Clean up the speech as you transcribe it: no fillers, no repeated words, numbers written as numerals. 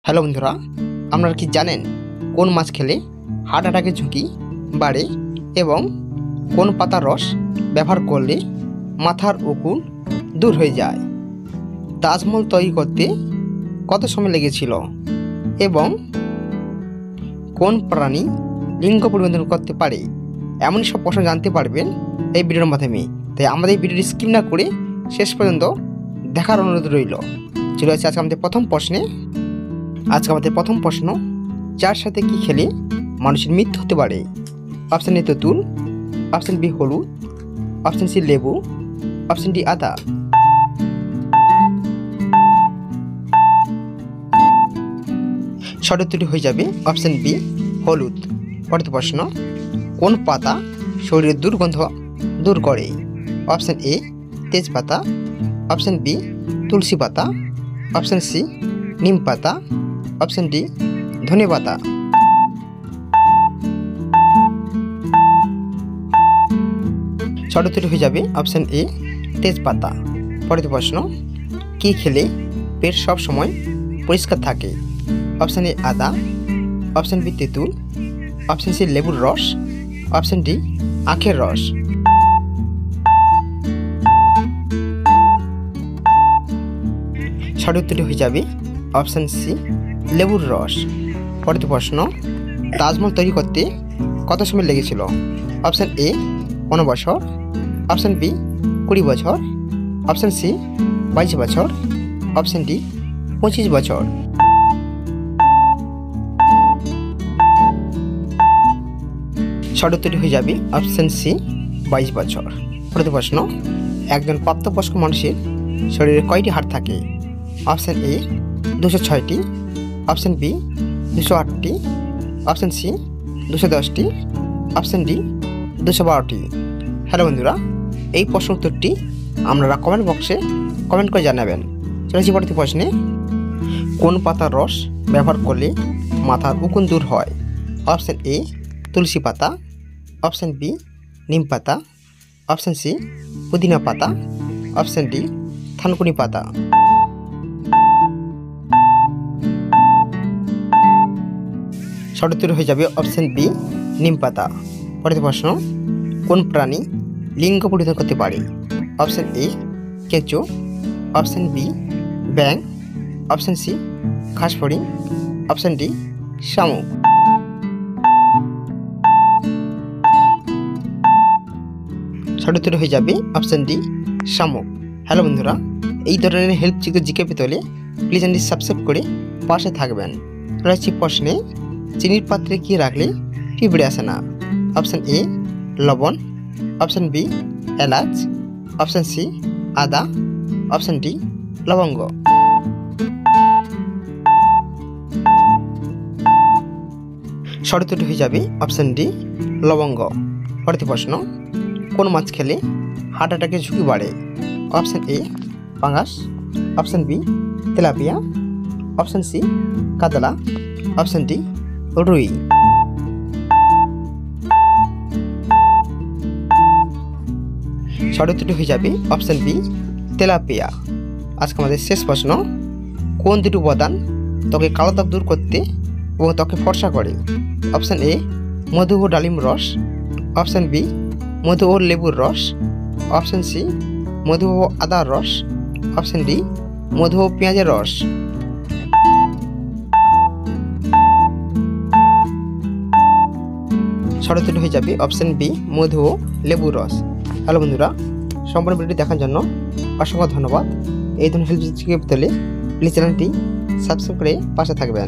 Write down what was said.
Hello বন্ধুরা, আপনারা কি জানেন কোন মাছ খেলে হার্ট অ্যাটাকের ঝুঁকি বাড়ে এবং কোন পাতার রস ব্যবহার করলে মাথার উকুন দূর হয়ে যায়? তাজমহল তৈরি করতে কত সময় লেগেছিল এবং কোন প্রাণী লিঙ্গ পরিবর্তন করতে পারে? এমন সব প্রশ্ন জানতে পারবেন এই ভিডিওর মাধ্যমে। তাই আমাদের এই ভিডিওটি স্কিপ না করে শেষ পর্যন্ত দেখার অনুরোধ রইল। চলে আসছে আজকে আমাদের প্রথম প্রশ্নে। আজকে আমাদের প্রথম প্রশ্ন, চার সাথে কি খেলে মানুষের মৃত্যু হতে পারে? অপশান এ তেঁতুল, অপশান বি হলুদ, অপশান সি লেবু, অপশান ডি আদা। সঠিক উত্তরটি হয়ে যাবে অপশান বি হলুদ। পরের প্রশ্ন, কোন পাতা শরীরের দুর্গন্ধ দূর করে? অপশান এ তেজপাতা, অপশান বি তুলসী পাতা, অপশান সি নিম পাতা, অপশান ডি ধনে পাতা। সঠিক উত্তরটি হয়ে যাবে অপশান এ তেজপাতা। পরের প্রশ্ন, কি খেলে পেট সব সময় পরিষ্কার থাকে? অপশান এ আদা, অপশান বি তেঁতুল, অপশান সি লেবুর রস, অপশান ডি আখের রস। সঠিক উত্তরটি হয়ে যাবে অপশান সি লেবুর রস। পরের প্রশ্ন, তাজমহল তৈরি করতে কত সময় লেগেছিল? অপশান এ 15 বছর, অপশান বি 20 বছর, অপশান সি 22 বছর, অপশান ডি 25 বছর। সঠিক উত্তরটি হয়ে যাবে অপশান সি 22 বছর। পরের প্রশ্ন, একজন প্রাপ্তবয়স্ক মানুষের শরীরে কয়টি হাড় থাকে? অপশান এ 206টি, অপশান বি 208টি, অপশান সি 210টি, অপশান ডি 212টি। হ্যালো বন্ধুরা, এই প্রশ্ন উত্তরটি আপনারা কমেন্ট বক্সে কমেন্ট করে জানাবেন। চলেছি পরবর্তী প্রশ্নে, কোন পাতার রস ব্যবহার করলে মাথার উকুন দূর হয়? অপশান এ তুলসী পাতা, অপশান বি নিম পাতা, অপশান সি পুদিনা পাতা, অপশান ডি থানকুনি পাতা। সঠিক উত্তর হয়ে যাবে অপশান বি নিম পাতা। পরের প্রশ্ন, কোন প্রাণী লিঙ্গ পরিবর্তন করতে পারে? অপশান এ কেঁচো, অপশান বি ব্যাঙ, অপশান সি ঘাসফড়িং, অপশান ডি শামুক। সঠিক উত্তর হয়ে যাবে অপশান ডি শামুক। হ্যালো বন্ধুরা, এই ধরনের হেল্প জিকে পেতে হলে প্লিজ চ্যানেলটি সাবস্ক্রাইব করে পাশে থাকবেন। রয়েছে প্রশ্নে, চিনির পাত্রে কি রাখলে পিঁপড়ে আসে না? অপশান এ লবণ, অপশান বি এলাচ, অপশান সি আদা, অপশান ডি লবঙ্গ। সঠিক উত্তরটি হয়ে যাবে অপশান ডি লবঙ্গ। পরের প্রশ্ন, কোন মাছ খেলে হার্ট অ্যাটাকের ঝুঁকি বাড়ে? অপশান এ পাঙ্গাস, অপশান বি তেলাপিয়া, অপশান সি কাতলা, অপশান ডি রুই। সঠিক উত্তরটি হয়ে যাবে অপশান বি তেলাপিয়া। আজকে আমাদের শেষ প্রশ্ন, কোন দুটি উপাদান ত্বকে কালো দাগ দূর করতে এবং ত্বকে ফর্সা করে? অপশান এ মধু ও ডালিম রস, অপশান বি মধু ও লেবুর রস, অপশান সি মধু ও আদার রস, অপশান ডি মধু ও পেঁয়াজের রস। সঠিক উত্তরটি হয়ে যাবে অপশান বি মধু ও লেবুর রস। হ্যালো বন্ধুরা, সম্পূর্ণ ভিডিওটি দেখার জন্য অসংখ্য ধন্যবাদ। এই ধরনের হেল্প পেতে হলে প্লিজ চ্যানেলটি সাবস্ক্রাইব করে পাশে থাকবেন।